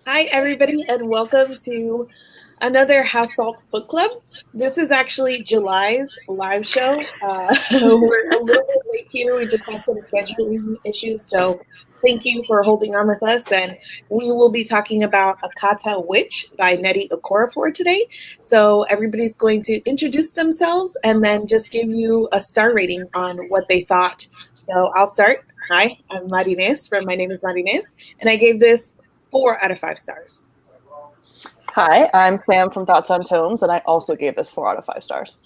Hi, everybody, and welcome to another House Salt Book Club. This is actually July's live show. We're a little bit late here. We just had some scheduling issues, so thank you for holding on with us. And we will be talking about Akata Witch by Nnedi Okorafor today. So everybody's going to introduce themselves and then just give you a star rating on what they thought. So I'll start. Hi, I'm Marines from My Name is Marines, and I gave this 4 out of 5 stars. Hi, I'm Sam from Thoughts on Tomes, and I also gave this 4 out of 5 stars.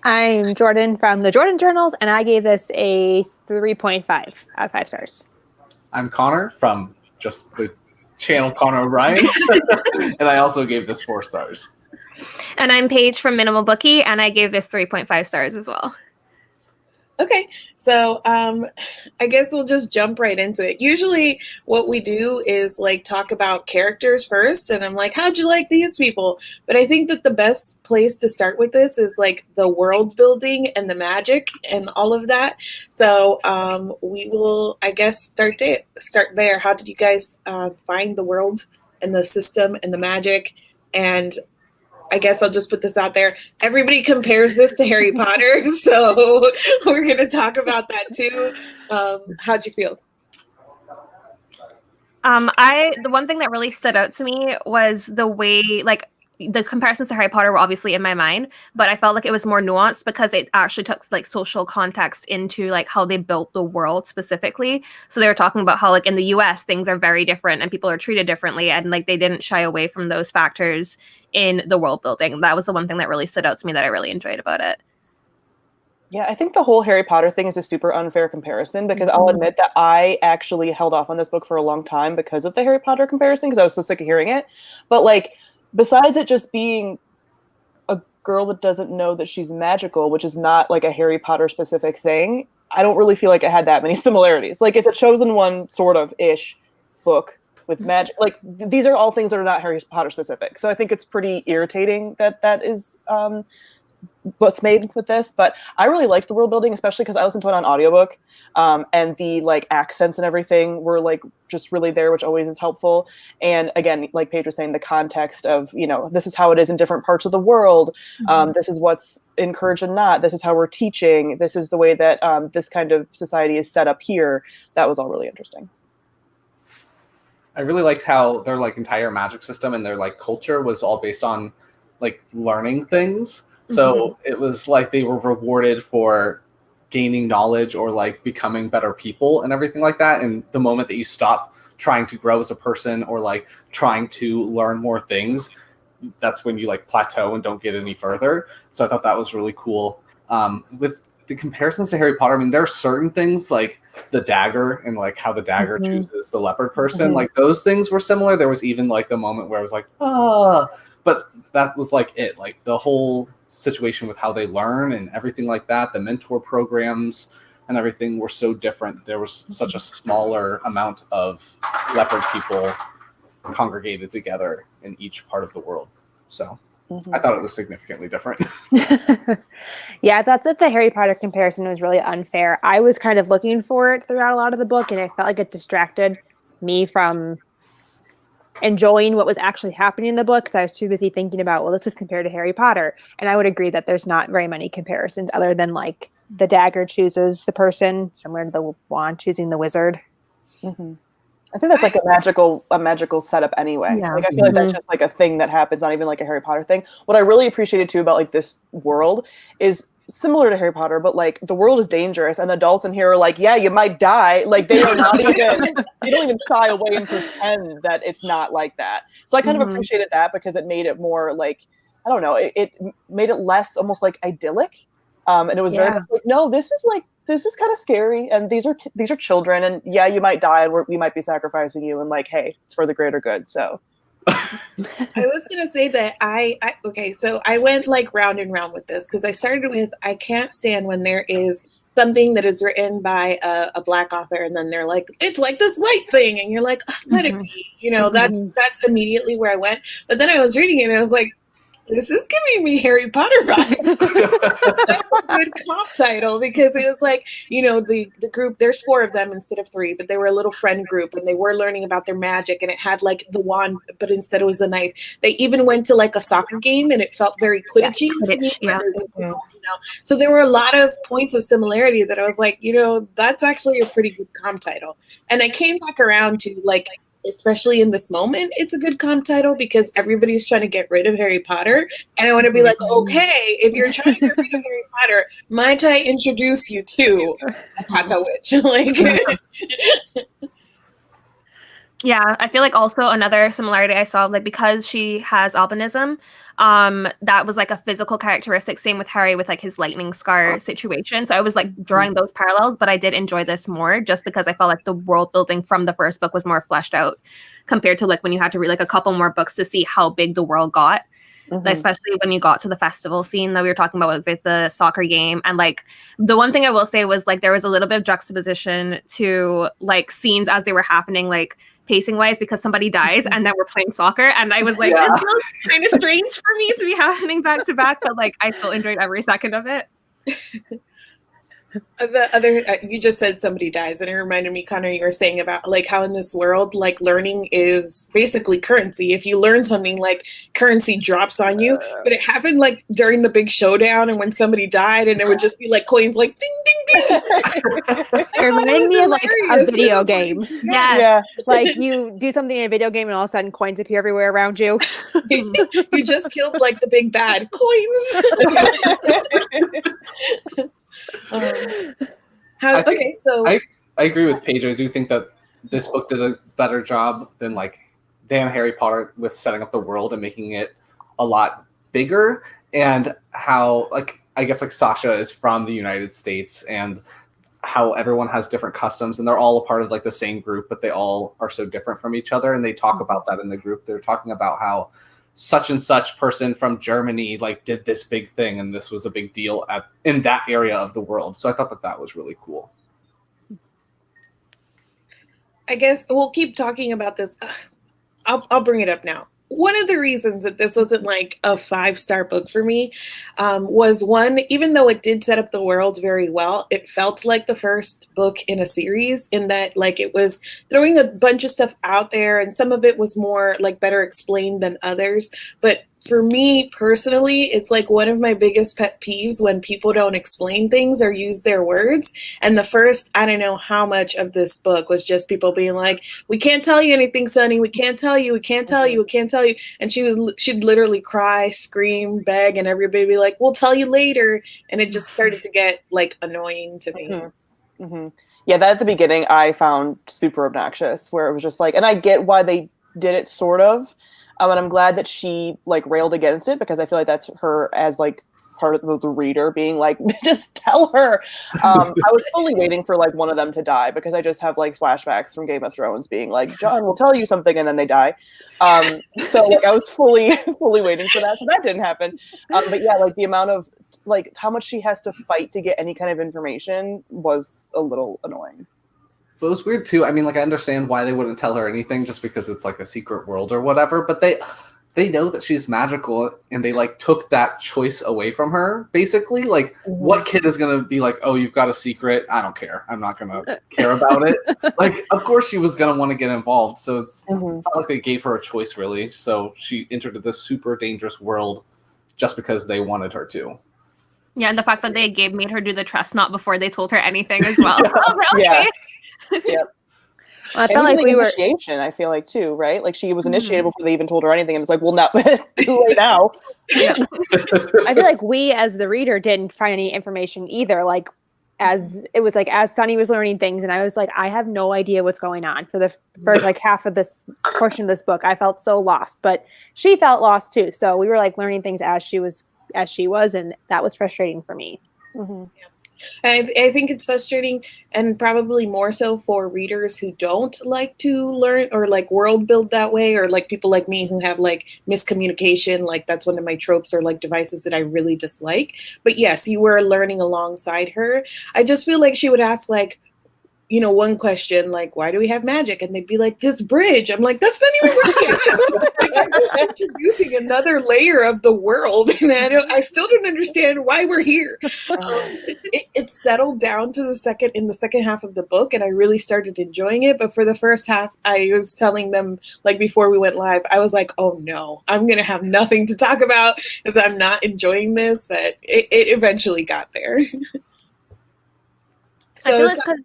I'm Jordan from the Jordan Journals, and I gave this a 3.5 out of 5 stars. I'm Connor from just the channel Connor O'Brien, and I also gave this 4 stars. And I'm Paige from Minimal Bookie, and I gave this 3.5 stars as well. Okay, so I guess we'll just jump right into it. Usually what we do is like talk about characters first, and I'm like, how'd you like these people? But I think that the best place to start with this is like the world building and the magic and all of that. So we will, I guess, start there. How did you guys find the world and the system and the magic? And I guess I'll just put this out there. Everybody compares this to Harry Potter, so we're going to talk about that too. How'd you feel? The one thing that really stood out to me was the way, like, the comparisons to Harry Potter were obviously in my mind, but I felt like it was more nuanced because it actually took like social context into like how they built the world specifically. So they were talking about how like in the US things are very different and people are treated differently, and like they didn't shy away from those factors in the world building. That was the one thing that really stood out to me that I really enjoyed about it. Yeah, I think the whole Harry Potter thing is a super unfair comparison because I'll admit that I actually held off on this book for a long time because of the Harry Potter comparison because I was so sick of hearing it. But like, besides it just being a girl that doesn't know that she's magical, which is not like a Harry Potter specific thing, I don't really feel like it had that many similarities. Like, it's a chosen one sort of ish book with magic. Like, these are all things that are not Harry Potter specific. So I think it's pretty irritating that that is what's made with this. But I really liked the world building, especially because I listened to it on audiobook, and the like accents and everything were like just really there, which always is helpful. And again, like Paige was saying, the context of, you know, this is how it is in different parts of the world. This is what's encouraged and not. This is how we're teaching. This is the way that this kind of society is set up here. That was all really interesting. I really liked how their like entire magic system and their like culture was all based on like learning things. So it was like they were rewarded for gaining knowledge or like becoming better people and everything like that. And the moment that you stop trying to grow as a person or like trying to learn more things, that's when you like plateau and don't get any further. So I thought that was really cool. With the comparisons to Harry Potter, I mean, there are certain things like the dagger and like how the dagger chooses the leopard person. Like those things were similar. There was even like the moment where I was like, ah, but that was like it. Like the whole situation with how they learn and everything like that, the mentor programs and everything were so different. There was such a smaller amount of leopard people congregated together in each part of the world. So I thought it was significantly different. Yeah, I thought that the Harry Potter comparison was really unfair. I was kind of looking for it throughout a lot of the book, and I felt like it distracted me from enjoying what was actually happening in the book because I was too busy thinking about, well, this is compared to Harry Potter. And I would agree that there's not very many comparisons other than like the dagger chooses the person, similar to the wand choosing the wizard. I think that's like a magical setup anyway. Yeah. Like I feel like that's just like a thing that happens, not even like a Harry Potter thing. What I really appreciated too about like this world is similar to Harry Potter, but like the world is dangerous and the adults in here are like, yeah, you might die. Like they are not even, they don't even shy away and pretend that it's not like that. So I kind of appreciated that because it made it more like, I don't know, it made it less almost like idyllic. And it was very much like, no, this is kind of scary, and these are children, and yeah, you might die, and we might be sacrificing you, and like, hey, it's for the greater good. So I was gonna say that so I went like round and round with this because I started with, I can't stand when there is something that is written by a Black author and then they're like, it's like this white thing, and you're like, oh, let it be, you know. That's immediately where I went. But then I was reading it and I was like, this is giving me Harry Potter vibes. That's a good comp title because it was like, the group, there's 4 of them instead of 3, but they were a little friend group and they were learning about their magic, and it had like the wand, but instead it was the knife. They even went to like a soccer game and it felt very Quidditchy to me. Yeah. So there were a lot of points of similarity that I was like, that's actually a pretty good comp title. And I came back around to like, especially in this moment, it's a good comp title because everybody's trying to get rid of Harry Potter. And I want to be like, okay, if you're trying to get rid of Harry Potter, might I introduce you to Akata Witch? Yeah, I feel like also another similarity I saw, like because she has albinism, that was like a physical characteristic. Same with Harry with like his lightning scar situation. So I was like drawing those parallels, but I did enjoy this more just because I felt like the world building from the first book was more fleshed out compared to like when you had to read like a couple more books to see how big the world got. Like, especially when you got to the festival scene that we were talking about with the soccer game. And like the one thing I will say was like there was a little bit of juxtaposition to like scenes as they were happening, like pacing wise, because somebody dies and then we're playing soccer, and I was like, this feels kind of strange for me to be happening back to back, but like I still enjoyed every second of it. The other, you just said somebody dies, and it reminded me, Connor, you were saying about like how in this world, like learning is basically currency. If you learn something, like currency drops on you. But it happened like during the big showdown, and when somebody died, and it would just be like coins, like ding ding ding. It reminded me of like a video game. Yeah. Like you do something in a video game, and all of a sudden coins appear everywhere around you. You just killed like the big bad coins. I agree with Paige. I do think that this book did a better job than Harry Potter with setting up the world and making it a lot bigger, and how I guess Sasha is from the United States, and how everyone has different customs, and they're all a part of the same group, but they all are so different from each other, and they talk about that in the group. They're talking about how such and such person from Germany did this big thing, and this was a big deal in that area of the world. So I thought that was really cool. I guess we'll keep talking about this. I'll bring it up now. One of the reasons that this wasn't like a 5-star book for me was one, even though it did set up the world very well, it felt like the first book in a series in that it was throwing a bunch of stuff out there, and some of it was more better explained than others. But for me personally, it's one of my biggest pet peeves when people don't explain things or use their words. And the first, I don't know how much of this book was just people being like, we can't tell you anything, Sonny. We can't tell you. We can't tell you. We can't tell you. And she'd literally cry, scream, beg, and everybody be like, we'll tell you later. And it just started to get annoying to me. Mm-hmm. Mm-hmm. Yeah, that at the beginning I found super obnoxious, where it was just and I get why they did it sort of. And I'm glad that she railed against it, because I feel like that's her as part of the reader being just tell her. I was fully waiting for one of them to die, because I just have flashbacks from Game of Thrones being John will tell you something and then they die. So I was fully waiting for that. So that didn't happen. But yeah, the amount of how much she has to fight to get any kind of information was a little annoying. But it was weird too. I mean, I understand why they wouldn't tell her anything, just because it's a secret world or whatever. But they know that she's magical, and they took that choice away from her. Basically, what kid is gonna be oh, you've got a secret? I don't care. I'm not gonna care about it. Of course she was gonna want to get involved. So it's not like they gave her a choice really. So she entered this super dangerous world just because they wanted her to. Yeah, and the fact that they made her do the trust knot before they told her anything as well. Okay. Yep. Well, I felt like we were initiation. I feel too, right? She was initiated before they even told her anything, and it's well, not too late now. Yeah. I feel like we, as the reader, didn't find any information either. As it was as Sunny was learning things, and I was I have no idea what's going on for the first half of this portion of this book. I felt so lost, but she felt lost too. So we were learning things as she was, and that was frustrating for me. Mm-hmm. Yeah. I think it's frustrating, and probably more so for readers who don't like to learn or world build that way, or people like me who have miscommunication. That's one of my tropes or devices that I really dislike. But yes, you were learning alongside her. I just feel she would ask one question like, why do we have magic? And they'd be like, this bridge. I'm like, that's not even what she asked. Like, I'm just introducing another layer of the world, and I still don't understand why we're here. It settled down to the second half of the book, and I really started enjoying it. But for the first half, I was telling them, like, before we went live, I was like, oh no, I'm gonna have nothing to talk about because I'm not enjoying this. But it eventually got there. I feel it's because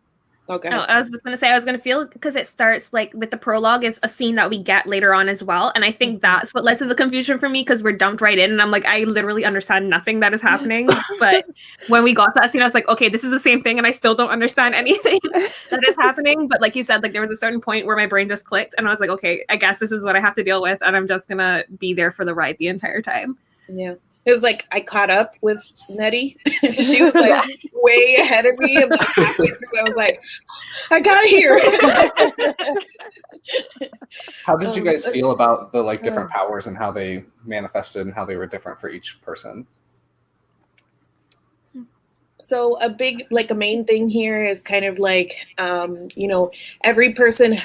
okay. No, I was just gonna say I was gonna feel because it starts like with the prologue is a scene that we get later on as well, and I think that's what led to the confusion for me because we're dumped right in, and I'm like I literally understand nothing that is happening. But when we got to that scene, I was like, okay, this is the same thing, and I still don't understand anything that is happening. But like you said, like there was a certain point where my brain just clicked, and I was like, okay, I guess this is what I have to deal with, and I'm just gonna be there for the ride the entire time. Yeah. It was like I caught up with Nnedi. She was like way ahead of me, and like halfway through, I was like, "I got here." How did you guys feel about the like different powers and how they manifested and how they were different for each person? So a main thing here is kind of like, every person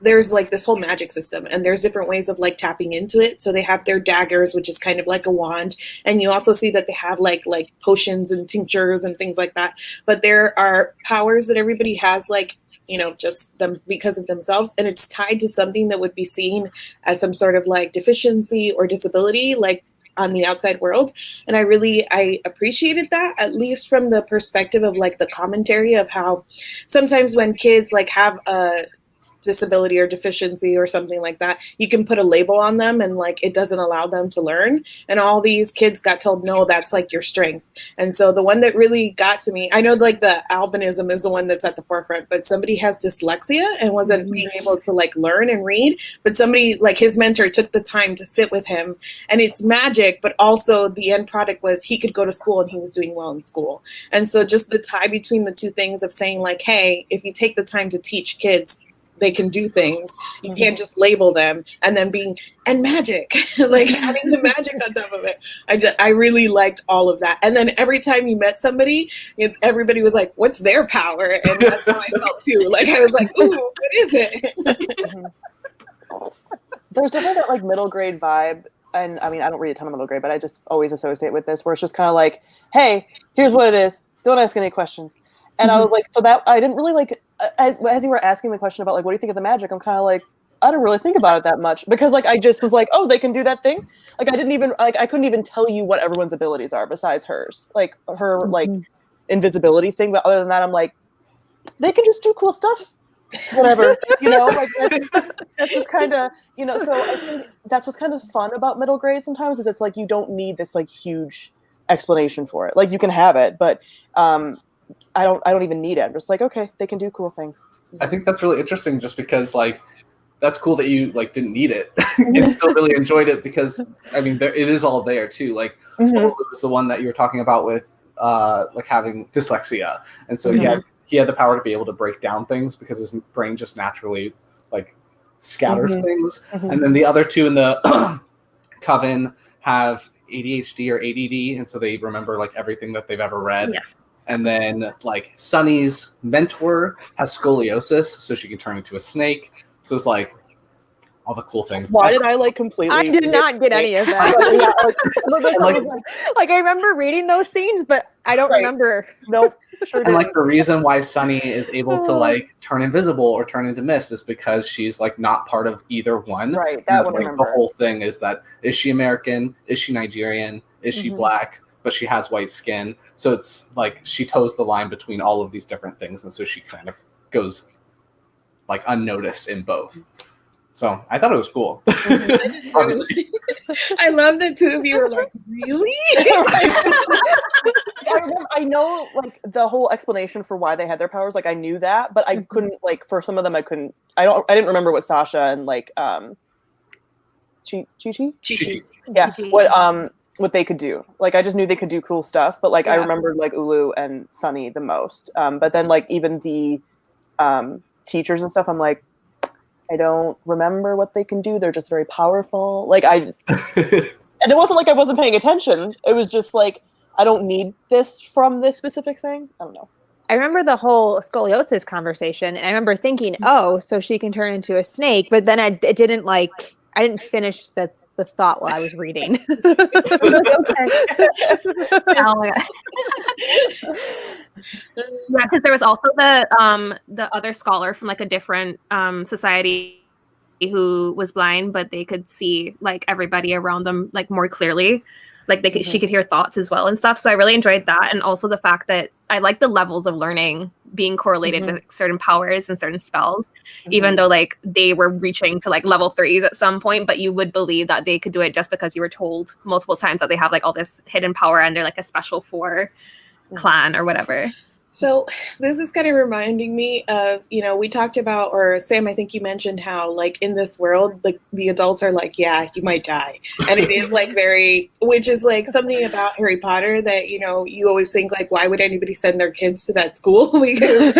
there's like this whole magic system, and there's different ways of like tapping into it. So they have their daggers, which is kind of like a wand. And you also see that they have like potions and tinctures and things like that. But there are powers that everybody has, like, just them because of themselves. And it's tied to something that would be seen as some sort of like deficiency or disability, like on the outside world. And I appreciated that, at least from the perspective of like the commentary of how sometimes when kids like have a disability or deficiency or something like that, you can put a label on them and like it doesn't allow them to learn. And all these kids got told, no, that's like your strength. And so the one that really got to me, I know like the albinism is the one that's at the forefront, but somebody has dyslexia and wasn't being able to like learn and read, but somebody like his mentor took the time to sit with him, and it's magic, but also the end product was he could go to school and he was doing well in school. And so just the tie between the two things of saying like, hey, if you take the time to teach kids, they can do things. You can't just label them, and then and magic, like having the magic on top of it. I really liked all of that. And then every time you met somebody, everybody was like, what's their power? And that's how I felt too. Like I was like, ooh, what is it? There's definitely that like middle grade vibe. And I mean, I don't read a ton of middle grade, but I just always associate with this where it's just kind of like, hey, here's what it is. Don't ask any questions. And I was like, so that I didn't really like, as you were asking the question about like, what do you think of the magic? I'm kind of like, I don't really think about it that much because like, I just was like, oh, they can do that thing. Like, I couldn't even tell you what everyone's abilities are besides hers, like her like invisibility thing. But other than that, I'm like, they can just do cool stuff, whatever, like that's just kind of, so I think that's what's kind of fun about middle grade sometimes is it's like, you don't need this like huge explanation for it. Like you can have it, but, I don't even need it. I'm just like, okay, they can do cool things. I think that's really interesting just because like that's cool that you like didn't need it and still really enjoyed it because I mean it is all there too. Like Olu was the one that you were talking about with like having dyslexia, and so he had the power to be able to break down things because his brain just naturally like scatters things. And then the other two in the coven have ADHD or ADD, and so they remember like everything that they've ever read. Yes. And then like Sunny's mentor has scoliosis, so she can turn into a snake. So it's like all the cool things. Why did I like completely? I did not get any of that. Like I remember reading those scenes, but I don't remember. Nope. Sure and like the reason why Sunny is able to like turn invisible or turn into mist is because she's like not part of either one. Right. That one. Like, the whole thing is that is she American? Is she Nigerian? Is she black? But she has white skin. So it's like she toes the line between all of these different things. And so she kind of goes like unnoticed in both. So I thought it was cool. I love that two of you were like, really? I know like the whole explanation for why they had their powers. Like I knew that, but I couldn't like for some of them I didn't remember what Sasha and like Chi. Yeah. What they could do. Like I just knew they could do cool stuff, but like I remembered like Olu and Sunny the most. But then like even the teachers and stuff, I'm like, I don't remember what they can do. They're just very powerful. Like and it wasn't like I wasn't paying attention. It was just like I don't need this from this specific thing. I don't know. I remember the whole scoliosis conversation, and I remember thinking, oh, so she can turn into a snake, but then it didn't I didn't finish the thought while I was reading. Okay. Oh my God. Yeah, because there was also the other scholar from like a different society who was blind, but they could see like everybody around them like more clearly. Like they could, she could hear thoughts as well and stuff. So I really enjoyed that, and also the fact that I like the levels of learning being correlated with certain powers and certain spells, even though like they were reaching to like level 3s at some point, but you would believe that they could do it just because you were told multiple times that they have like all this hidden power and they're like a special 4 clan or whatever. So this is kind of reminding me of, we talked about, or Sam, I think you mentioned how like in this world, like the adults are like, yeah, you might die. And it is like which is like something about Harry Potter that, you always think like, why would anybody send their kids to that school? Because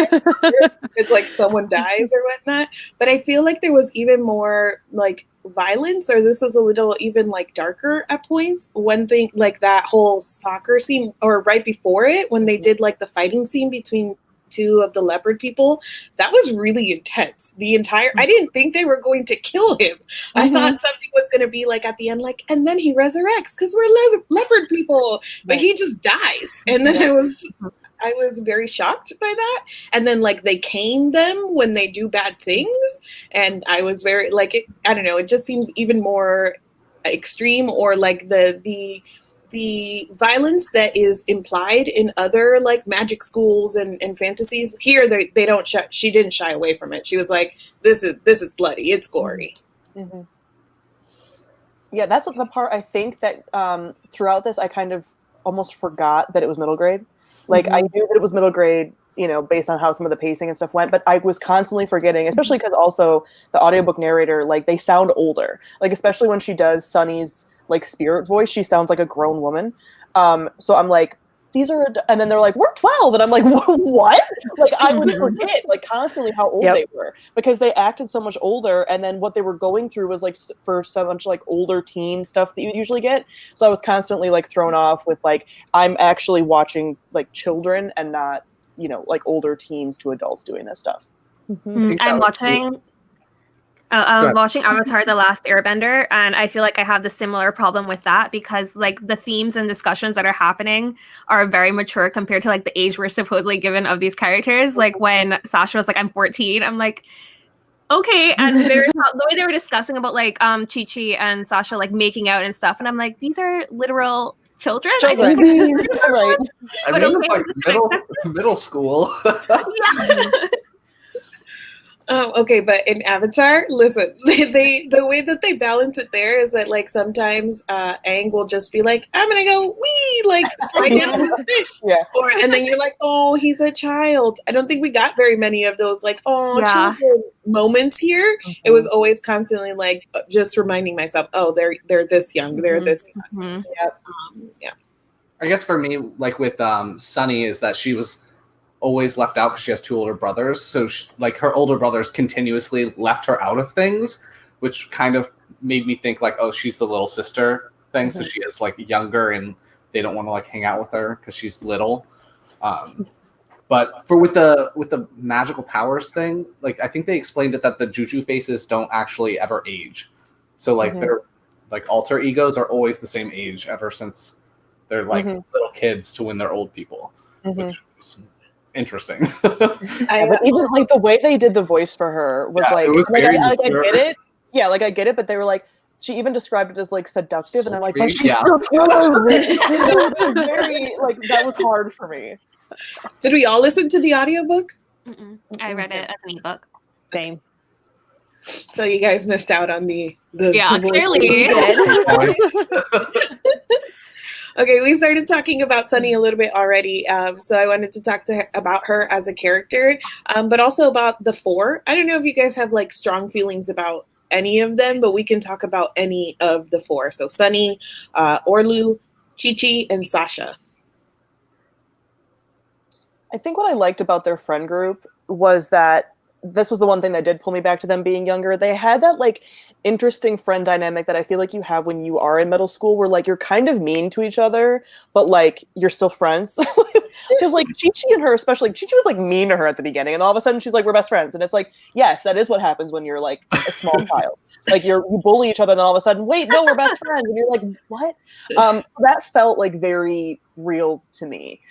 it's like someone dies or whatnot. But I feel like there was even more like violence, or this was a little even like darker at points. One thing, like that whole soccer scene, or right before it, when they did like the fighting scene between 2 of the leopard people, that was really intense. I didn't think they were going to kill him. I thought something was going to be like at the end, like, and then he resurrects because we're leopard people, but he just dies. And then I was very shocked by that. And then like they cane them when they do bad things. And I was very like, I don't know, it just seems even more extreme, or like the violence that is implied in other like magic schools and fantasies. Here, they don't she didn't shy away from it. She was like, this is bloody. It's gory. Mm-hmm. Yeah, that's the part I think that throughout this, I kind of almost forgot that it was middle grade. Like I knew that it was middle grade, based on how some of the pacing and stuff went, but I was constantly forgetting, especially because also the audiobook narrator, like they sound older, like especially when she does Sunny's like spirit voice, she sounds like a grown woman. So I'm like, these are, and then they're like, we're 12. And I'm like, what? Like I would forget like constantly how old they were, because they acted so much older. And then what they were going through was like for so much like older teen stuff that you usually get. So I was constantly like thrown off with like, I'm actually watching like children and not, like older teens to adults doing this stuff. I'm watching Avatar: The Last Airbender, and I feel like I have the similar problem with that, because like the themes and discussions that are happening are very mature compared to like the age we're supposedly given of these characters. Like when Sasha was like, I'm 14, I'm like, okay. And the way they were discussing about like Chi-Chi and Sasha like making out and stuff, and I'm like, these are literal children. I think right. I mean, it's like middle school. Yeah. Oh, okay, but in Avatar, listen, the way that they balance it there is that like sometimes Aang will just be like, I'm gonna go wee, like slide down this fish. And then you're like, oh, he's a child. I don't think we got very many of those like, oh, children moments here. It was always constantly like just reminding myself, oh, they're this young, they're this young. I guess for me, like with Sunny, is that she was always left out because she has 2 older brothers. So like her older brothers continuously left her out of things, which kind of made me think like, oh, she's the little sister thing. So she is like younger and they don't want to like hang out with her because she's little. But with the magical powers thing, like I think they explained it that the Juju faces don't actually ever age. So like their like alter egos are always the same age ever since they're like little kids to when they're old people, which is interesting. But even like the way they did the voice for her was I get it. Yeah, like I get it, but they were like, she even described it as like seductive, and I'm like, but she's still very like that was hard for me. Did we all listen to the audiobook? I read it as an ebook. Same. So you guys missed out on the clearly. Okay, we started talking about Sunny a little bit already, so I wanted to talk to her about her as a character, but also about the 4. I don't know if you guys have like strong feelings about any of them, but we can talk about any of the 4. So Sunny, Orlu, Chi-Chi, and Sasha. I think what I liked about their friend group was that this was the one thing that did pull me back to them being younger. They had that like interesting friend dynamic that I feel like you have when you are in middle school, where like you're kind of mean to each other, but like you're still friends. Because like Chi-Chi and her, especially Chi-Chi was like mean to her at the beginning, and all of a sudden she's like, we're best friends. And it's like, yes, that is what happens when you're like a small child. Like you bully each other, and then all of a sudden, wait, no, we're best friends. And you're like, what? That felt like very real to me.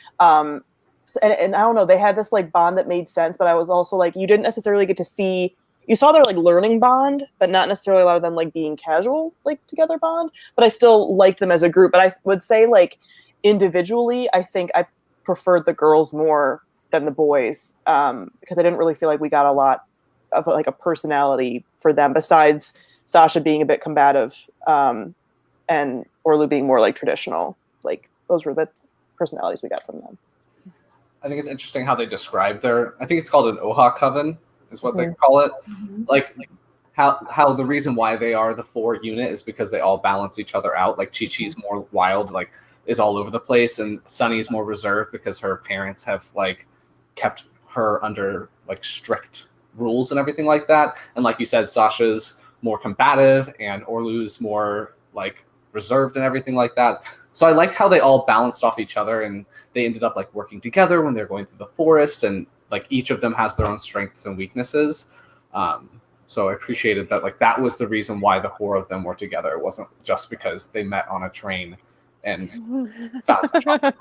And I don't know, they had this like bond that made sense, but I was also like, you didn't necessarily get to see, you saw their like learning bond, but not necessarily a lot of them like being casual like together bond. But I still liked them as a group. But I would say like individually, I think I preferred the girls more than the boys, because I didn't really feel like we got a lot of like a personality for them besides Sasha being a bit combative, and Orlu being more like traditional. Like those were the personalities we got from them. I think it's interesting how they describe I think it's called an Oha coven is what they call it. Like how the reason why they are the 4 unit is because they all balance each other out. Like Chi-Chi's more wild, like is all over the place, and Sunny's more reserved because her parents have like kept her under like strict rules and everything like that. And like you said, Sasha's more combative and Orlu's more like reserved and everything like that. So I liked how they all balanced off each other, and they ended up like working together when they're going through the forest, and like each of them has their own strengths and weaknesses. So I appreciated that. Like that was the reason why the 4 of them were together. It wasn't just because they met on a train and found some chocolate.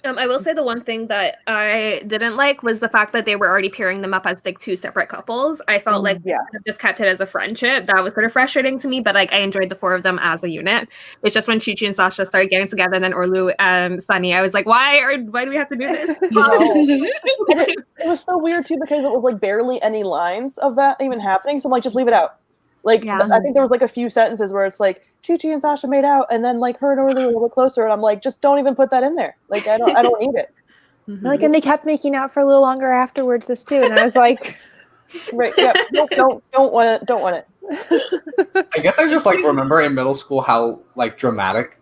I will say the one thing that I didn't like was the fact that they were already pairing them up as like 2 separate couples. I felt like they just kept it as a friendship. That was sort of frustrating to me, but like I enjoyed the 4 of them as a unit. It's just when Chi-Chi and Sasha started getting together, and then Orlu and Sunny, I was like, why do we have to do this? It was so weird too, because it was like barely any lines of that even happening. So I'm like, just leave it out. Like I think there was like a few sentences where it's like Chi-Chi and Sasha made out, and then like her and Orlu were a little bit closer, and I'm like, just don't even put that in there. Like I don't need it. Like, and they kept making out for a little longer afterwards. This too, and I was like, right, yeah, nope, don't want it. I guess I just like remember in middle school how like dramatic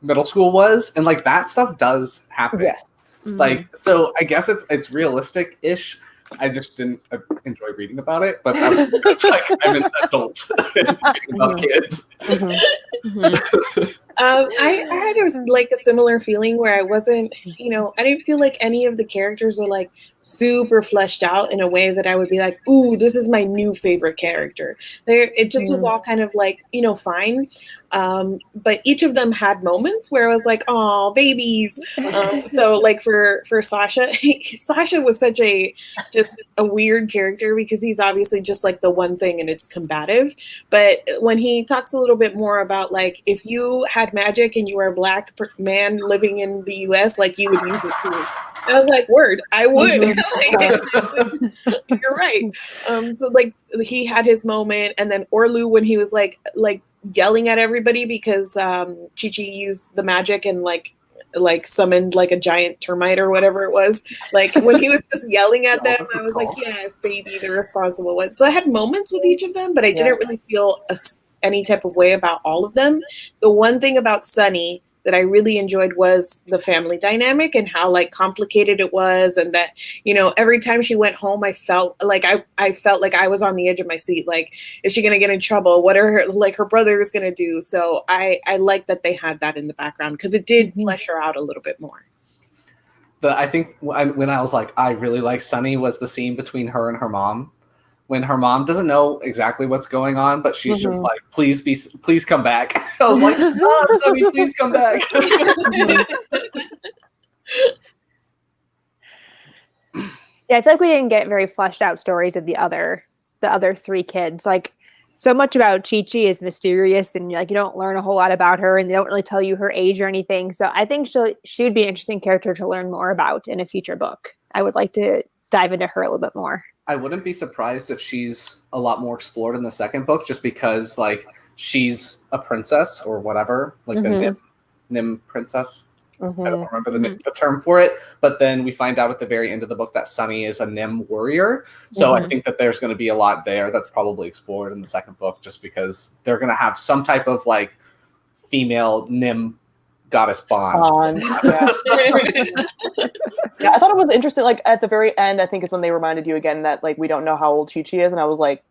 middle school was, and like that stuff does happen. Yes. Like so, I guess it's realistic-ish. I just didn't enjoy reading about it, but it's like I'm an adult and reading about kids. I had a similar feeling where I wasn't, I didn't feel like any of the characters were like super fleshed out in a way that I would be like, ooh, this is my new favorite character. It just was all kind of like, fine. But each of them had moments where I was like, oh, babies. So like for Sasha, Sasha was such just a weird character because he's obviously just like the one thing and it's combative. But when he talks a little bit more about like, if you had magic and you were a black man living in the US, like you would use it too. I was like, word, I would. You're right. So like he had his moment, and then Orlu when he was like yelling at everybody because Chi-Chi used the magic and like summoned like a giant termite or whatever it was. Like when he was just yelling at them, I was like, yes, baby, the responsible one. So I had moments with each of them, but I didn't really feel any type of way about all of them. The one thing about Sunny that I really enjoyed was the family dynamic and how like complicated it was, and that every time she went home I felt like I was on the edge of my seat. Like, is she gonna get in trouble? What are her brothers gonna do? So I like that they had that in the background because it did flesh her out a little bit more. But I think when I was like, I really like Sunny was the scene between her and her mom. When her mom doesn't know exactly what's going on, but she's just like, please come back. I was like, oh, Sunny, please come back. Yeah, I feel like we didn't get very fleshed out stories of the other 3 kids. Like, so much about Chi-Chi is mysterious, and like you don't learn a whole lot about her, and they don't really tell you her age or anything. So I think she would be an interesting character to learn more about in a future book. I would like to dive into her a little bit more. I wouldn't be surprised if she's a lot more explored in the second book, just because like she's a princess or whatever, like the Nim princess. I don't remember the term for it, but then we find out at the very end of the book that Sunny is a Nim warrior. So I think that there's going to be a lot there that's probably explored in the second book, just because they're going to have some type of like female Nim goddess Bond. Yeah. Yeah, I thought it was interesting. Like at the very end, I think is when they reminded you again that like we don't know how old Chi-Chi is, and I was like,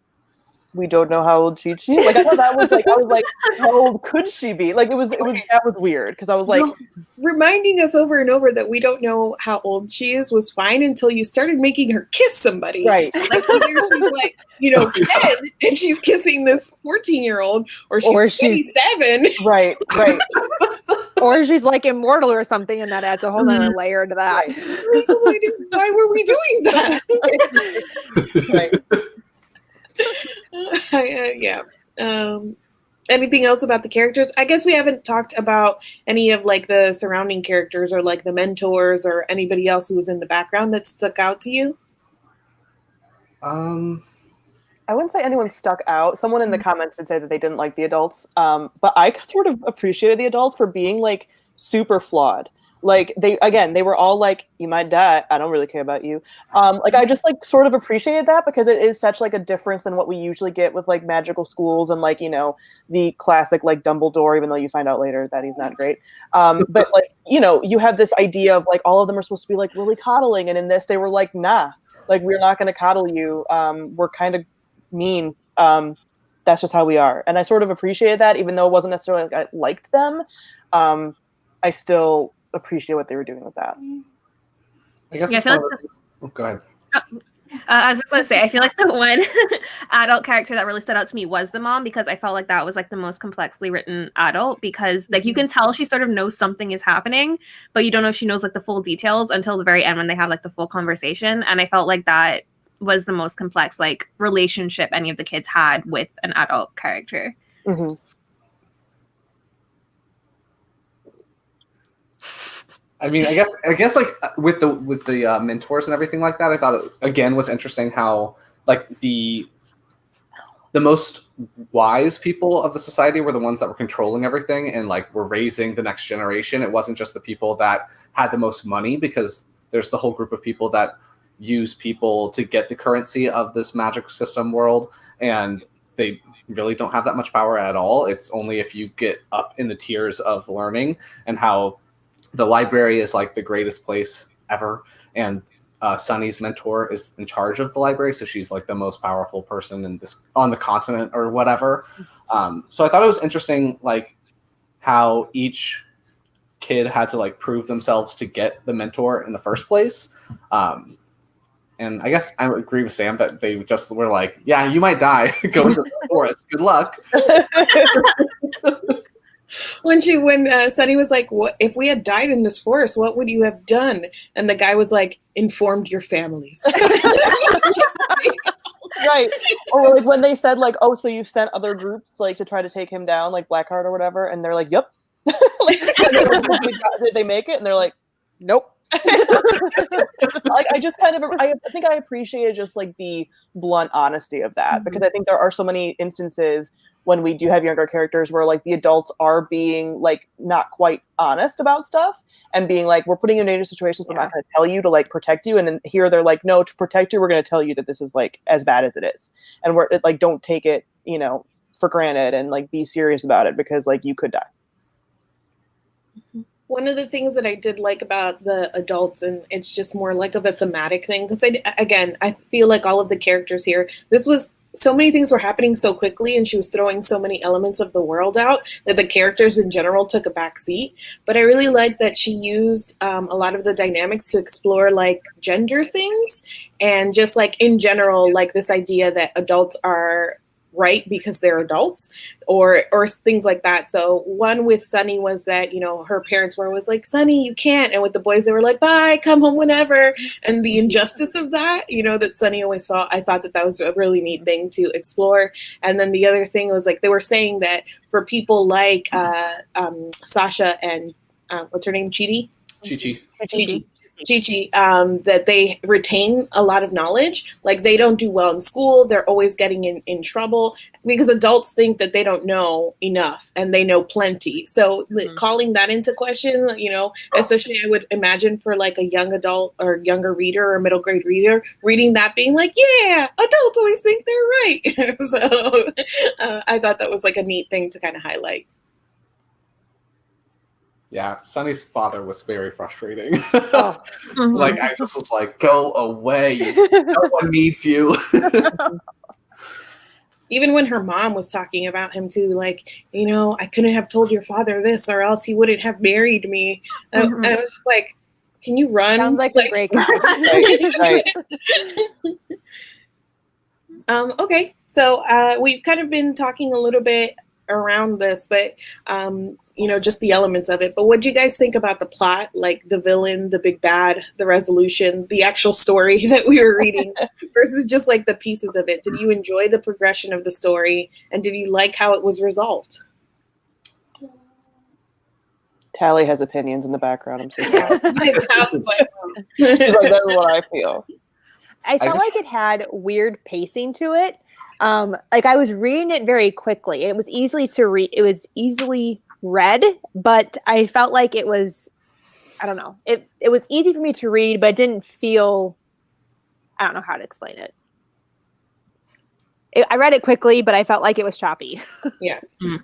we don't know how old Chi-Chi is? Like I thought that was like I was like, how old could she be? Like it was that was weird because I was like, No, reminding us over and over that we don't know how old she is was fine until you started making her kiss somebody. right. Like either she's like, 10 and she's kissing this 14-year-old, or she's 27. Right. Or she's like immortal or something, and that adds a whole other layer to that. Right. Why were we doing that? Right. Yeah. Anything else about the characters? I guess we haven't talked about any of like the surrounding characters or like the mentors or anybody else who was in the background that stuck out to you. I wouldn't say anyone stuck out. Someone in the comments did say that they didn't like the adults. But I sort of appreciated the adults for being like super flawed. Like they were all like, you might die. I don't really care about you. Like I just like sort of appreciated that because it is such like a difference than what we usually get with like magical schools and like, the classic like Dumbledore, even though you find out later that he's not great. But like, you have this idea of like all of them are supposed to be like really coddling. And in this, they were like, nah, like we're not going to coddle you. We're kind of mean. That's just how we are. And I sort of appreciated that, even though it wasn't necessarily like I liked them. I still appreciate what they were doing with that. I guess Yeah, it's I feel one of those things. Oh, go ahead. I was just gonna say, I feel like the one adult character that really stood out to me was the mom, because I felt like that was like the most complexly written adult, because like you can tell she sort of knows something is happening, but you don't know if she knows like the full details until the very end when they have like the full conversation. And I felt like that was the most complex like relationship any of the kids had with an adult character. Mm-hmm. I mean, I guess like with the mentors and everything like that, I thought it again was interesting how like the most wise people of the society were the ones that were controlling everything and like were raising the next generation. It wasn't just the people that had the most money, because there's the whole group of people that use people to get the currency of this magic system world, and they really don't have that much power at all. It's only if you get up in the tiers of learning, and how the library is like the greatest place ever, and Sunny's mentor is in charge of the library, so she's like the most powerful person in this on the continent or whatever. So I thought it was interesting, like how each kid had to like prove themselves to get the mentor in the first place. And I guess I would agree with Sam that they just were like, yeah, you might die. Go into the forest. Good luck. When Sunny was like, "What if we had died in this forest? What would you have done?" And the guy was like, "Informed your families." Right. Or like when they said like, "Oh, so you've sent other groups like to try to take him down, like Blackheart or whatever," and they're like, "Yep." Like, did they make it? And they're like, "Nope." Like I think I appreciated just like the blunt honesty of that, because I think there are so many instances when we do have younger characters where like the adults are being like not quite honest about stuff and being like, we're putting you in dangerous situations, but I'm not going to tell you to like protect you. And then here they're like, no, to protect you, we're going to tell you that this is like as bad as it is, and we're like, don't take it, for granted, and like be serious about it, because like you could die. One of the things that I did like about the adults, and it's just more like of a thematic thing, because I feel like all of the characters here, so many things were happening so quickly, and she was throwing so many elements of the world out that the characters in general took a back seat. But I really liked that she used a lot of the dynamics to explore like gender things, and just like in general, like this idea that adults are right because they're adults, or things like that. So one with Sunny was that, her parents were always like, Sunny, you can't. And with the boys, they were like, bye, come home whenever. And the injustice of that, that Sunny always felt, I thought that was a really neat thing to explore. And then the other thing was like, they were saying that for people like Sasha and what's her name? Chi-Chi, that they retain a lot of knowledge. Like they don't do well in school. They're always getting in trouble because adults think that they don't know enough and they know plenty. So calling that into question, especially I would imagine for like a young adult or younger reader or middle grade reader reading that, being like, yeah, adults always think they're right. So I thought that was like a neat thing to kind of highlight. Yeah, Sunny's father was very frustrating. Oh. Like, I just was like, go away. No one needs you. Even when her mom was talking about him too, like, I couldn't have told your father this or else he wouldn't have married me. I was just like, can you run? Sounds like a great guy. Right. Okay, so we've kind of been talking a little bit around this, but just the elements of it. But what do you guys think about the plot, like the villain, the big bad, the resolution, the actual story that we were reading versus just like the pieces of it? Did you enjoy the progression of the story, and did you like how it was resolved? Tally has opinions in the background. I'm sorry. It sounds like, She's like, that's what I feel. I felt like it had weird pacing to it. Like I was reading it very quickly. It was easily to read. It was easily read, but I felt like it was, I don't know. It was easy for me to read, but it didn't feel, I don't know how to explain it. I read it quickly, but I felt like it was choppy. Yeah. Yeah,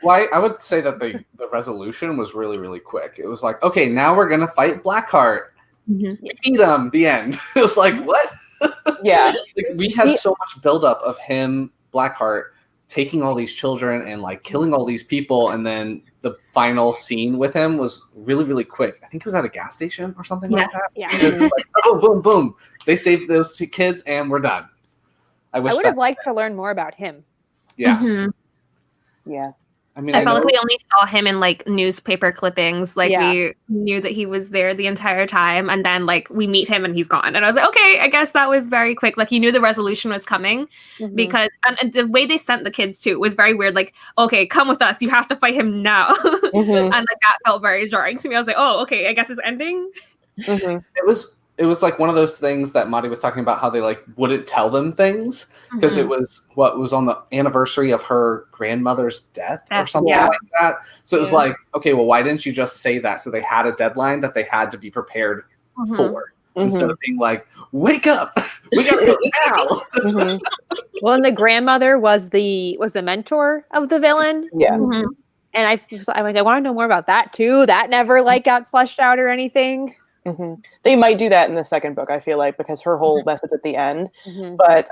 well, I would say that the resolution was really, really quick. It was like, okay, now we're going to fight Blackheart. We beat him, the end. It was like, what? Yeah. Like, we had so much buildup of him, Blackheart, taking all these children and like killing all these people, and then the final scene with him was really, really quick. I think it was at a gas station or something like that. Yeah. It was like, boom, boom, boom. They saved those two kids, and we're done. I would have liked to learn more about him. Yeah. Yeah. I mean, I felt like we only saw him in like newspaper clippings. Like we knew that he was there the entire time, and then like we meet him and he's gone. And I was like, okay, I guess that was very quick. Like you knew the resolution was coming because and the way they sent the kids too was very weird. Like, okay, come with us. You have to fight him now. And like that felt very jarring to me. I was like, oh, okay, I guess it's ending. It was like one of those things that Madi was talking about, how they like wouldn't tell them things because it was what was on the anniversary of her grandmother's death or something like that. So it was like, okay, well, why didn't you just say that? So they had a deadline that they had to be prepared for instead of being like, wake up, we gotta go now. Well, and the grandmother was the mentor of the villain. Yeah. And I'm like, I want to know more about that too. That never like got fleshed out or anything. They might do that in the second book, I feel like, because her whole message at the end. But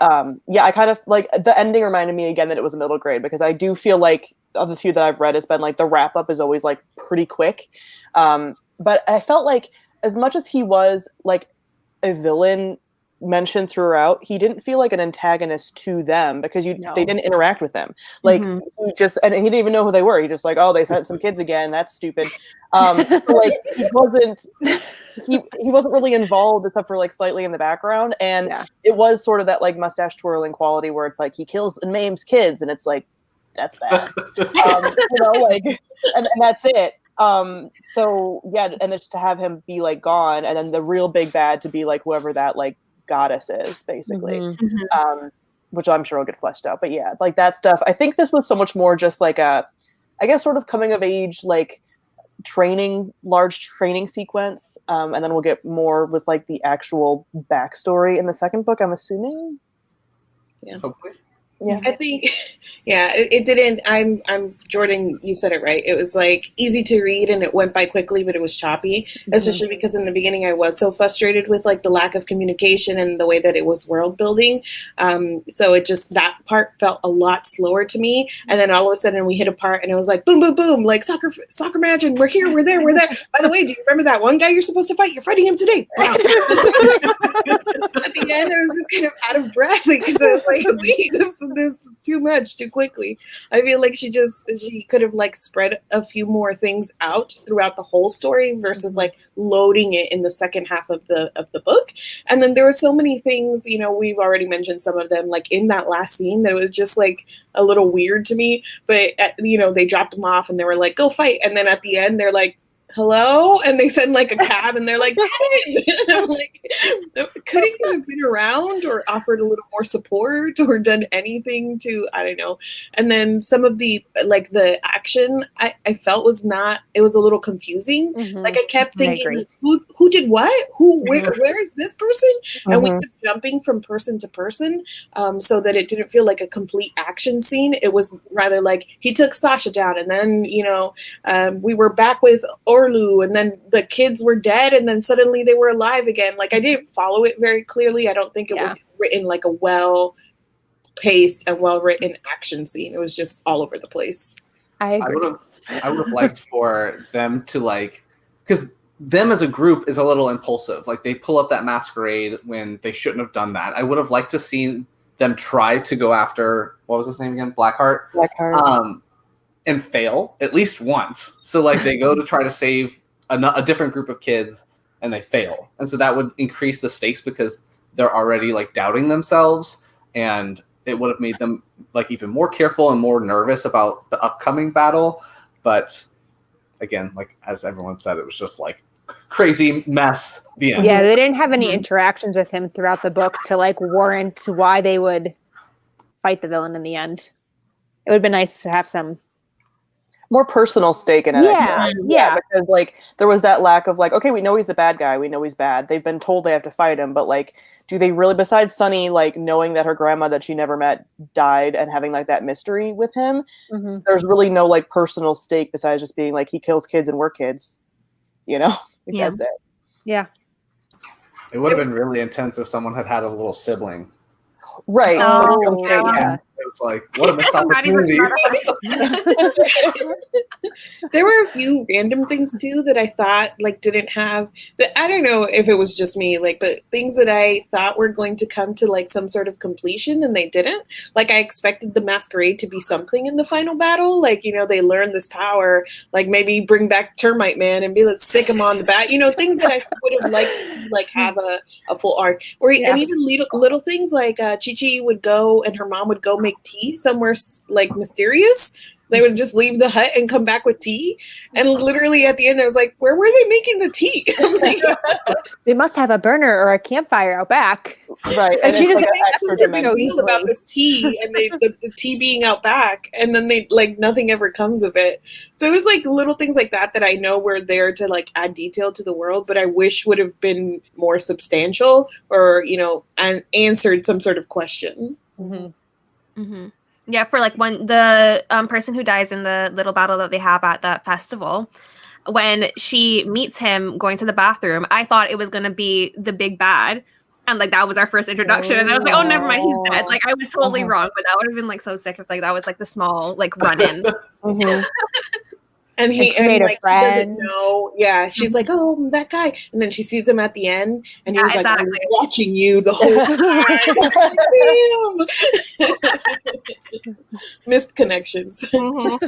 yeah, I kind of like the ending reminded me again that it was a middle grade, because I do feel like of the few that I've read, it's been like the wrap up is always like pretty quick. But I felt like as much as he was like a villain mentioned throughout, he didn't feel like an antagonist to them because they didn't interact with them. Like he just, and he didn't even know who they were. He just like, oh, they sent some kids again. That's stupid. Like he wasn't really involved except for like slightly in the background. And it was sort of that like mustache twirling quality where it's like he kills and maims kids, and it's like, that's bad. Like, and that's it. So yeah, and just to have him be like gone, and then the real big bad to be like whoever that like goddess is, basically, which I'm sure will get fleshed out. But yeah, like that stuff. I think this was so much more just like a, I guess, sort of coming of age, like large training sequence, and then we'll get more with like the actual backstory in the second book, I'm assuming. Yeah. Hopefully. Yeah, I think, it didn't. I'm Jordan. You said it right. It was like easy to read, and it went by quickly, but it was choppy. Especially because in the beginning, I was so frustrated with like the lack of communication and the way that it was world building. So it just, that part felt a lot slower to me. And then all of a sudden, we hit a part, and it was like boom, boom, boom, like soccer match, and we're here, we're there, we're there. By the way, do you remember that one guy you're supposed to fight? You're fighting him today. At the end, I was just kind of out of breath because I was like, wait, this is too much too quickly. I feel like she could have like spread a few more things out throughout the whole story versus like loading it in the second half of the book. And then there were so many things, we've already mentioned some of them, like in that last scene that was just like a little weird to me. But they dropped them off and they were like, go fight, and then at the end they're like, hello, and they send like a cab and they're like, and I'm like, couldn't you have been around or offered a little more support or done anything to, I don't know. And then some of the like the action I felt was not, it was a little confusing. Like I kept thinking like, who did what, where is this person, and we kept jumping from person to person, so that it didn't feel like a complete action scene. It was rather like he took Sasha down, and then we were back with Orlu, and then the kids were dead, and then suddenly they were alive again. Like, I didn't follow it very clearly. I don't think it was written like a well-paced and well-written action scene. It was just all over the place. I agree. I would have liked for them to like, because them as a group is a little impulsive. Like they pull up that masquerade when they shouldn't have done that. I would have liked to see them try to go after, what was his name again? Blackheart. And fail at least once. So like they go to try to save a different group of kids and they fail. And so that would increase the stakes because they're already like doubting themselves, and it would have made them like even more careful and more nervous about the upcoming battle. But again, like as everyone said, it was just like crazy mess. The end. Yeah, they didn't have any interactions with him throughout the book to like warrant why they would fight the villain in the end. It would have been nice to have some more personal stake in it. Yeah. Because like there was that lack of like, okay, we know he's the bad guy, we know he's bad. They've been told they have to fight him, but like, do they really? Besides Sunny, like knowing that her grandma that she never met died and having like that mystery with him, there's really no like personal stake besides just being like he kills kids and we're kids. You know, that's it. Yeah. It would have been really intense if someone had had a little sibling. Right. Oh, yeah. It was like, what a missed opportunity. There were a few random things too that I thought like didn't have, but I don't know if it was just me, like, but things that I thought were going to come to like some sort of completion and they didn't. Like I expected the masquerade to be something in the final battle. Like, you know, they learn this power, like maybe bring back Termite Man and be let's sick him on the back, you know, things that I would have liked to like have a full arc. Or and even little things like Chi-Chi would go and her mom would go make tea somewhere like mysterious. They would just leave the hut and come back with tea. And literally at the end, I was like, where were they making the tea? They must have a burner or a campfire out back. Right. And she just such a big deal about this tea and the tea being out back. And then they like nothing ever comes of it. So it was like little things like that I know were there to like add detail to the world, but I wish would have been more substantial or, you know, and answered some sort of question. Yeah, for like when the person who dies in the little battle that they have at that festival, when she meets him going to the bathroom, I thought it was going to be the big bad. And like that was our first introduction. And I was like, oh, never mind, he's dead. Like I was totally wrong, but that would have been like so sick if like that was like the small like run-in. And he like he doesn't know. Yeah, she's like, "Oh, that guy," and then she sees him at the end, and he was like, "I was watching you the whole time." Missed connections.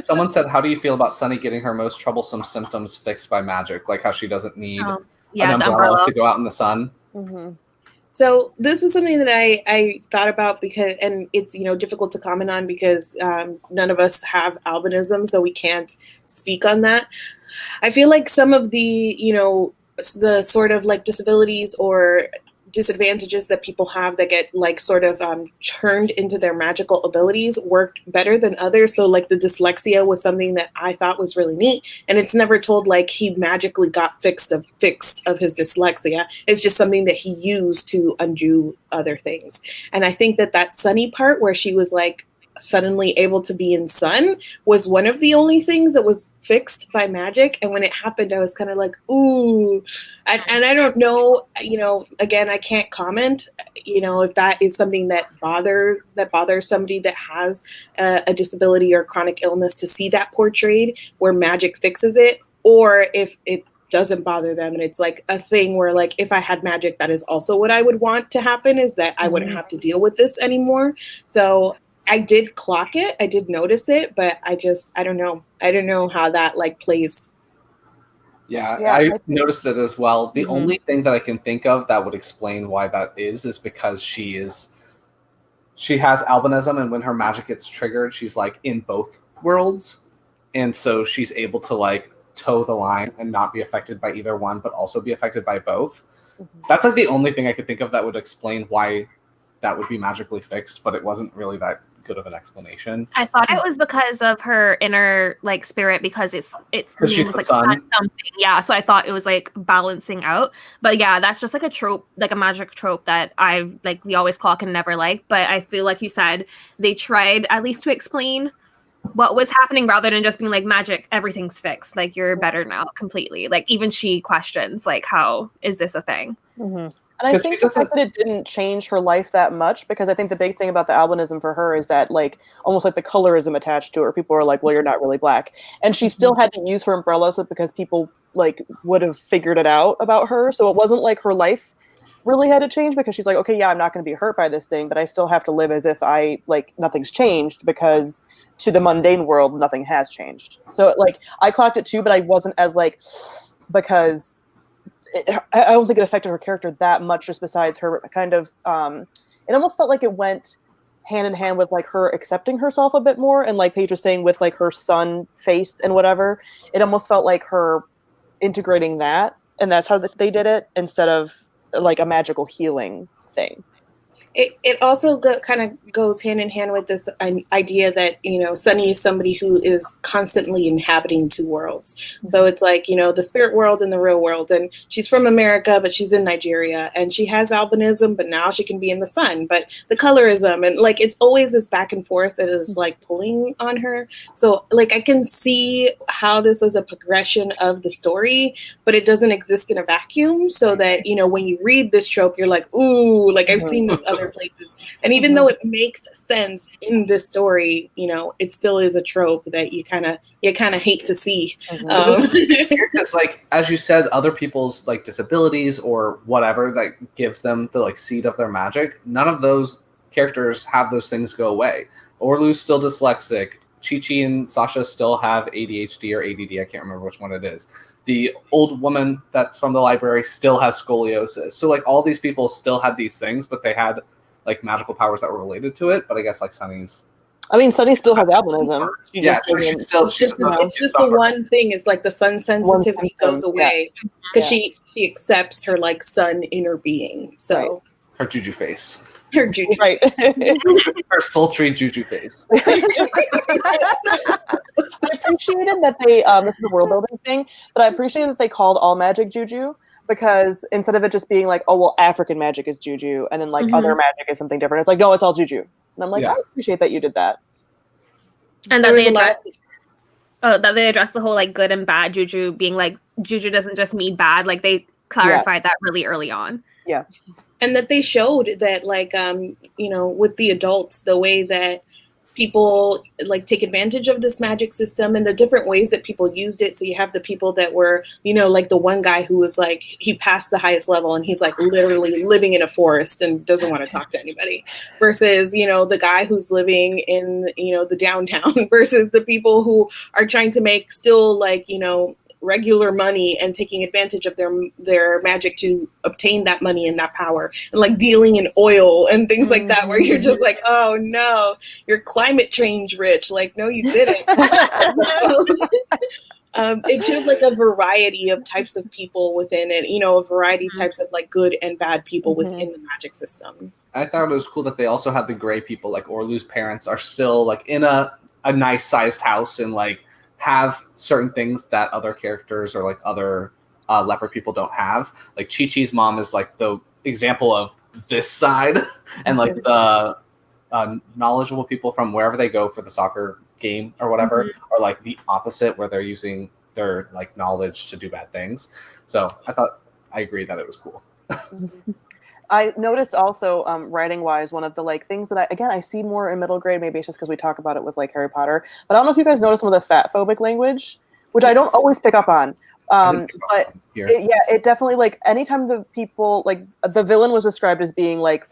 Someone said, "How do you feel about Sunny getting her most troublesome symptoms fixed by magic? Like how she doesn't need an umbrella to go out in the sun." So this was something that I thought about because, and it's, you know, difficult to comment on because none of us have albinism, so we can't speak on that. I feel like some of the, you know, the sort of like disabilities or disadvantages that people have that get like sort of turned into their magical abilities worked better than others. So like the dyslexia was something that I thought was really neat, and it's never told like he magically got fixed of his dyslexia. It's just something that he used to undo other things. And I think that Sunny part where she was like suddenly able to be in sun was one of the only things that was fixed by magic. And when it happened, I was kind of like, ooh. And I don't know, you know, again, I can't comment, you know, if that is something that bothers somebody that has a disability or chronic illness to see that portrayed where magic fixes it, or if it doesn't bother them and it's like a thing where like if I had magic, that is also what I would want to happen, is that I wouldn't have to deal with this anymore. So I did clock it, I did notice it, but I don't know how that like plays. Yeah, I noticed it as well. The only thing that I can think of that would explain why that is because she has albinism, and when her magic gets triggered, she's like in both worlds, and so she's able to like toe the line and not be affected by either one, but also be affected by both. That's like the only thing I could think of that would explain why that would be magically fixed, but it wasn't really that good of an explanation. I thought it was because of her inner like spirit, because it's she's the like sun. Something. Yeah, so I thought it was like balancing out. But yeah, that's just like a trope, like a magic trope that I've like we always clock and never like. But I feel like you said they tried at least to explain what was happening rather than just being like magic, everything's fixed. Like you're better now completely. Like even she questions like, how is this a thing? And I think the fact that it didn't change her life that much, because I think the big thing about the albinism for her is that like almost like the colorism attached to her. People are like, well, you're not really black. And she still had to use her umbrellas because people like would have figured it out about her. So it wasn't like her life really had to change, because she's like, okay, yeah, I'm not going to be hurt by this thing, but I still have to live as if I like nothing's changed, because to the mundane world, nothing has changed. So like I clocked it too, but I wasn't as like, because I don't think it affected her character that much, just besides her kind of, it almost felt like it went hand in hand with like her accepting herself a bit more. And like Paige was saying, with like her son face and whatever, it almost felt like her integrating that. And that's how they did it, instead of like a magical healing thing. It also kind of goes hand in hand with this idea that, you know, Sunny is somebody who is constantly inhabiting two worlds. So it's like, you know, the spirit world and the real world. And she's from America, but she's in Nigeria, and she has albinism, but now she can be in the sun. But the colorism, and like it's always this back and forth that is like pulling on her. So like I can see how this is a progression of the story, but it doesn't exist in a vacuum. So that, you know, when you read this trope, you're like, ooh, like I've seen this other places. And even though it makes sense in this story, you know, it still is a trope that you kind of hate to see. Because like, as you said, other people's like disabilities or whatever that gives them the like seed of their magic, none of those characters have those things go away. Orlu's still dyslexic. Chi-Chi and Sasha still have ADHD or ADD. I can't remember which one it is. The old woman that's from the library still has scoliosis. So like all these people still had these things, but they had like magical powers that were related to it. But I guess like Sunny still has albinism. It's just the one thing is like the sun sensitivity goes away because she accepts her like sun inner being. So her juju face. Her juju. Right. Her sultry juju face. I appreciated that they, this is a world building thing, but I appreciated that they called all magic juju, because instead of it just being like, oh, well, African magic is juju, and then like other magic is something different, it's like, no, it's all juju. And I'm like, I appreciate that you did that. And that they addressed the whole like good and bad juju being like, juju doesn't just mean bad. Like they clarified that really early on. Yeah. And that they showed that like, you know, with the adults, the way that people like take advantage of this magic system and the different ways that people used it. So you have the people that were, you know, like the one guy who was like, he passed the highest level and he's like literally living in a forest and doesn't want to talk to anybody, versus, you know, the guy who's living in, you know, the downtown, versus the people who are trying to make still like, you know, regular money and taking advantage of their magic to obtain that money and that power, and like dealing in oil and things like that, where you're just like, oh no, you're climate change rich. Like, no, you didn't. It showed like a variety of types of people within it, you know, a variety of types of like good and bad people within the magic system. I thought it was cool that they also had the gray people, like Orlu's parents are still like in a nice sized house and like have certain things that other characters or like other leopard people don't have. Like Chi-Chi's mom is like the example of this side, and like the knowledgeable people from wherever they go for the soccer game or whatever are like the opposite, where they're using their like knowledge to do bad things. So I agree that it was cool. I noticed also, writing-wise, one of the like things that I see more in middle grade. Maybe it's just because we talk about it with like Harry Potter. But I don't know if you guys noticed some of the fat-phobic language, which I don't always pick up on. But it definitely, like, anytime the people, like, the villain was described as being like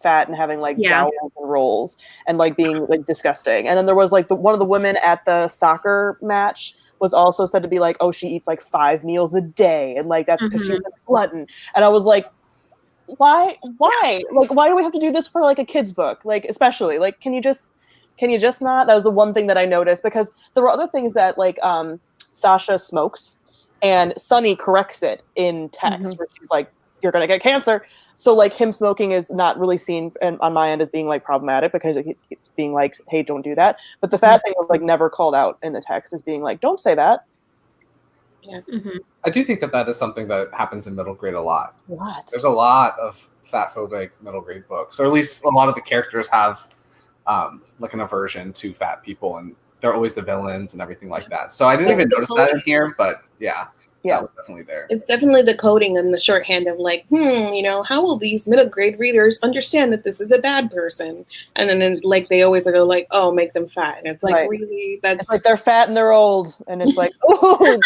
fat and having like jowls and rolls and like being like disgusting. And then there was like one of the women at the soccer match was also said to be like, oh, she eats like 5 meals a day, and like that's because she's a glutton. And I was like, why like, why do we have to do this for like a kid's book? Like, especially like, can you just not? That was the one thing that I noticed, because there were other things that like Sasha smokes and Sunny corrects it in text where she's like, you're gonna get cancer. So like him smoking is not really seen on my end as being like problematic, because it's being like, hey, don't do that. But the fat thing was like never called out in the text as being like, don't say that. Yeah. I do think that is something that happens in middle grade a lot. What? There's a lot of fat-phobic middle grade books, or at least a lot of the characters have like an aversion to fat people, and they're always the villains and everything like that. So I didn't even notice that in here, but yeah. That was definitely there. It's definitely the coding and the shorthand of like, how will these middle grade readers understand that this is a bad person? And then like they always are like, oh, make them fat. And it's like, really, that's it's like they're fat and they're old, and it's like, oh.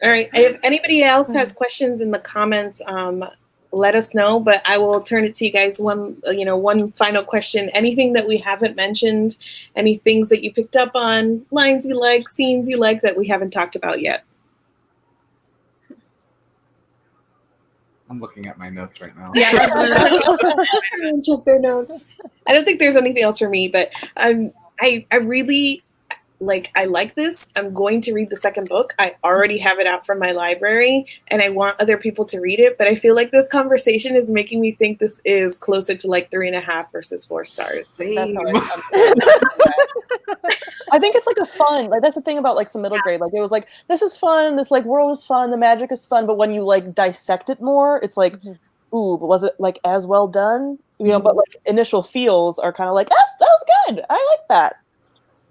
All right. If anybody else has questions in the comments, let us know. But I will turn it to you guys. One final question. Anything that we haven't mentioned? Any things that you picked up on? Lines you like? Scenes you like that we haven't talked about yet? I'm looking at my notes right now. Yeah. Check their notes. I don't think there's anything else for me, but I really. I like this. I'm going to read the second book. I already have it out from my library and I want other people to read it. But I feel like this conversation is making me think this is closer to like 3.5 versus 4 stars. Same. I think it's like a fun, like that's the thing about like some middle grade. Like it was like, this is fun. This like world is fun. The magic is fun. But when you like dissect it more, it's like, ooh, but was it like as well done? But like initial feels are kind of like, that was good. I like that.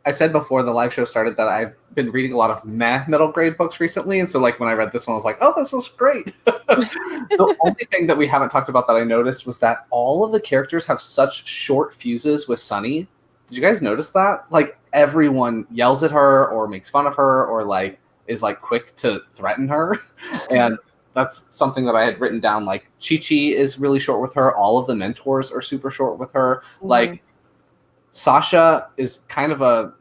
I said before the live show started that I've been reading a lot of middle grade books recently. And so like when I read this one, I was like, oh, this is great. The only thing that we haven't talked about that I noticed was that all of the characters have such short fuses with Sunny. Did you guys notice that? Like everyone yells at her or makes fun of her or like is like quick to threaten her. And that's something that I had written down. Like Chi-Chi is really short with her. All of the mentors are super short with her. Like Sasha is kind of a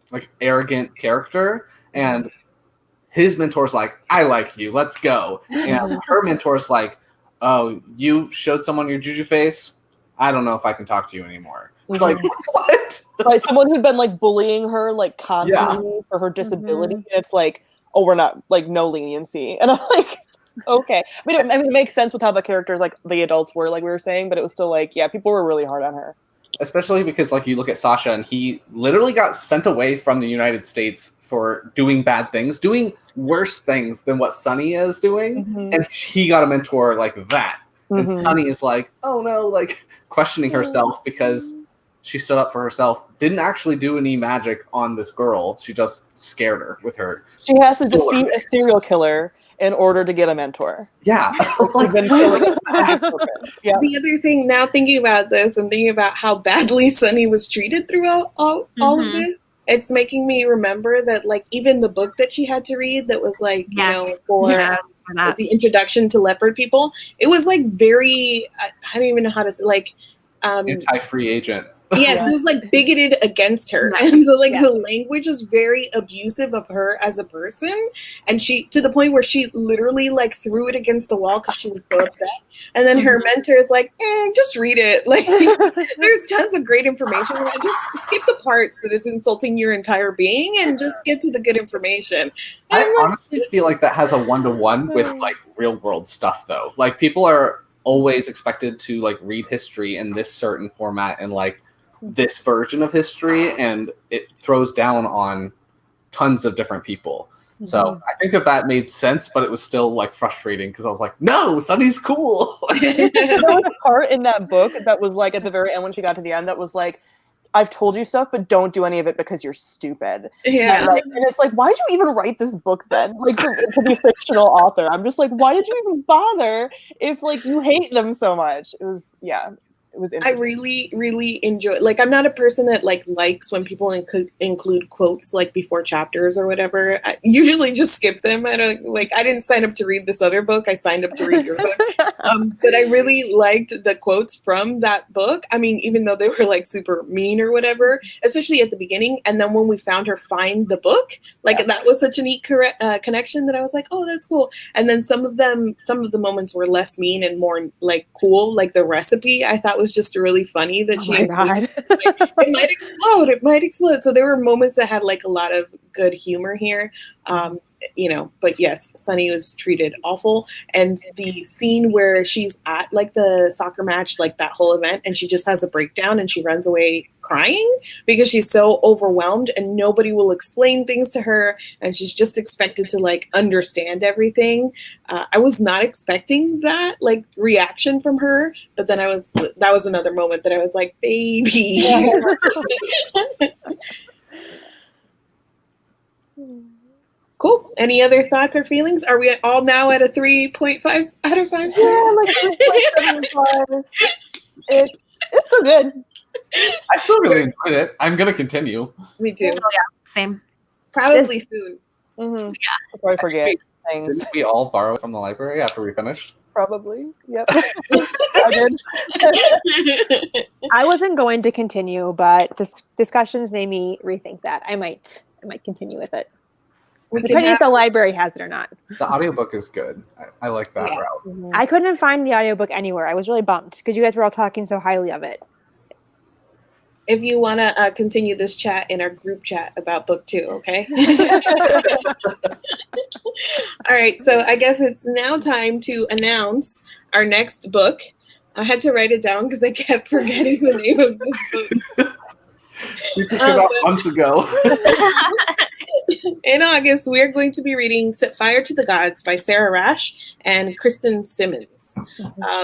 like arrogant character, and his mentor's like, I like you, let's go. And her mentor's like, oh, you showed someone your juju face? I don't know if I can talk to you anymore. It's like, what? Right, someone who'd been like bullying her like constantly for her disability. And it's like, oh, we're not like no leniency. And I'm like, okay. I mean, it makes sense with how the characters, like the adults were, like we were saying, but it was still like, yeah, people were really hard on her. Especially because like you look at Sasha and he literally got sent away from the United States for doing bad things, doing worse things than what Sunny is doing. And he got a mentor like that. And Sunny is like, oh no, like questioning herself because she stood up for herself, didn't actually do any magic on this girl. She just scared her with her. She has to defeat a serial killer in order to get a mentor. Yeah. The other thing, now thinking about this and thinking about how badly Sunny was treated throughout all of this, it's making me remember that like even the book that she had to read that was like, for the introduction to leopard people, it was like very, I don't even know how to say, like anti-free agent. Yes, it was like bigoted against her, and the language was very abusive of her as a person, and she to the point where she literally like threw it against the wall because she was so upset. And then her mentor is like, just read it. Like, there's tons of great information. Just skip the parts that is insulting your entire being and just get to the good information. And I honestly feel like that has a 1-to-1 with like real world stuff, though. Like people are always expected to like read history in this certain format and like this version of history, and it throws down on tons of different people. So I think that made sense, but it was still like frustrating because I was like, no, Sunny's cool. There was a part in that book that was like at the very end when she got to the end that was like, I've told you stuff, but don't do any of it because you're stupid. Yeah. And it's like, why did you even write this book then? Like to be a fictional author. I'm just like, why did you even bother if like you hate them so much? It was interesting. I really, really enjoy. Like, I'm not a person that like likes when people include quotes like before chapters or whatever. I usually just skip them. I don't like. I didn't sign up to read this other book. I signed up to read your book. But I really liked the quotes from that book. I mean, even though they were like super mean or whatever, especially at the beginning. And then when we found her find the book, like that was such a neat connection that I was like, oh, that's cool. And then some of the moments were less mean and more like cool, like the recipe. I thought was just really funny that it might explode. So there were moments that had like a lot of good humor here. but yes, Sunny was treated awful. And the scene where she's at like the soccer match, like that whole event, and she just has a breakdown and she runs away crying because she's so overwhelmed and nobody will explain things to her and she's just expected to like understand everything. I was not expecting that like reaction from her, but then that was another moment that I was like, baby. Cool. Any other thoughts or feelings? Are we all now at a 3.5 out of 5 stars? Yeah, like 3.75. It's so good. I still really enjoyed it. I'm gonna continue. Me too. Oh yeah, same. Probably soon. Mm-hmm. Yeah. I'll probably forget things. Didn't we all borrow from the library after we finished? Probably. Yep. I did. I wasn't going to continue, but this discussions made me rethink that. I might continue with it. Depending if the library has it or not. The audiobook is good. I like that route. Mm-hmm. I couldn't find the audiobook anywhere. I was really bummed because you guys were all talking so highly of it. If you want to continue this chat in our group chat about book 2, okay? All right, so I guess it's now time to announce our next book. I had to write it down because I kept forgetting the name of this book. We picked it up months ago. In August, we are going to be reading Set Fire to the Gods by Sarah Rash and Kristen Simmons.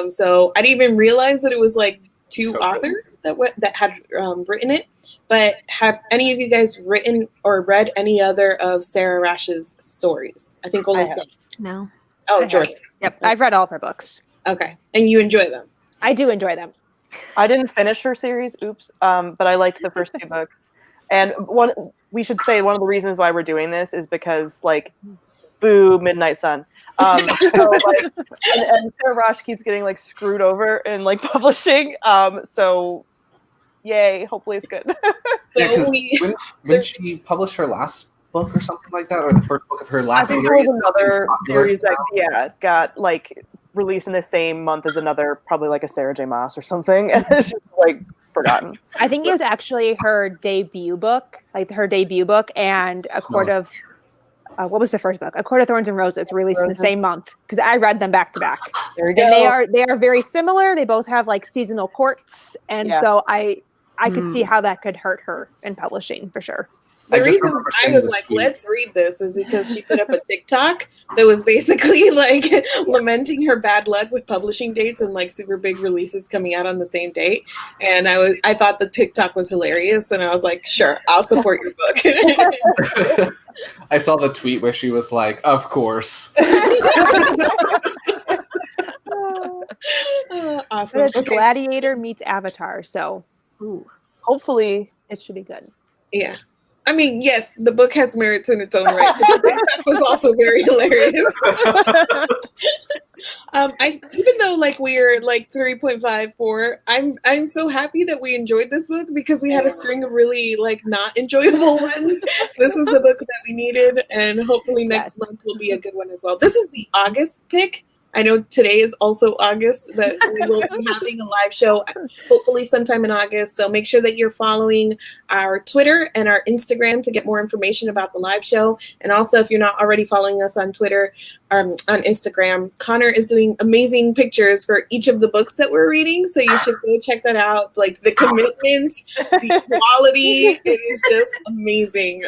So I didn't even realize that it was like 2 authors that had written it. But have any of you guys written or read any other of Sarah Rash's stories? I think only some. No. Oh, Jordan. Yep, I've read all of her books. Okay, and you enjoy them? I do enjoy them. I didn't finish her series, but I liked the first 2 books. And we should say one of the reasons why we're doing this is because, like, boo, Midnight Sun. And Sarah Rash keeps getting like screwed over in like publishing. So yay, hopefully it's good. Yeah, because when she published her last book or something like that, or the first book of her last series, there was another series that got like released in the same month as another, probably like a Sarah J. Maas or something, and it's just like forgotten. I think it was actually her debut book, and A Court of what was the first book? A Court of Thorns and Roses, released in the same month, because I read them back to back. There you go. And they are very similar. They both have like seasonal courts, and so I could see how that could hurt her in publishing for sure. The reason I was like, let's read this is because she put up a TikTok that was basically like lamenting her bad luck with publishing dates and like super big releases coming out on the same date. And I thought the TikTok was hilarious, and I was like, sure, I'll support your book. I saw the tweet where she was like, of course. Awesome. It's Gladiator meets Avatar, so Hopefully it should be good. Yeah. I mean, yes, the book has merits in its own right, but the TikTok was also very hilarious. Even though like we're like 3.54, I'm so happy that we enjoyed this book because we had a string of really like not enjoyable ones. This is the book that we needed, and hopefully next month will be a good one as well. This is the August pick. I know today is also August, but we will be having a live show hopefully sometime in August. So make sure that you're following our Twitter and our Instagram to get more information about the live show. And also, if you're not already following us on Twitter, on Instagram, Connor is doing amazing pictures for each of the books that we're reading. So you should go check that out. Like the commitment, the quality, it is just amazing.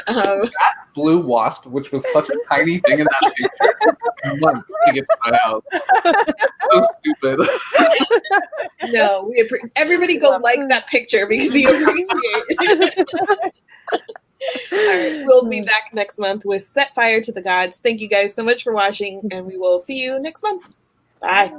Blue wasp, which was such a tiny thing in that picture, took months to get to my house. So stupid. No, everybody go like that picture because you appreciate it. All right, we'll be back next month with Set Fire to the Gods. Thank you guys so much for watching, and we will see you next month. Bye.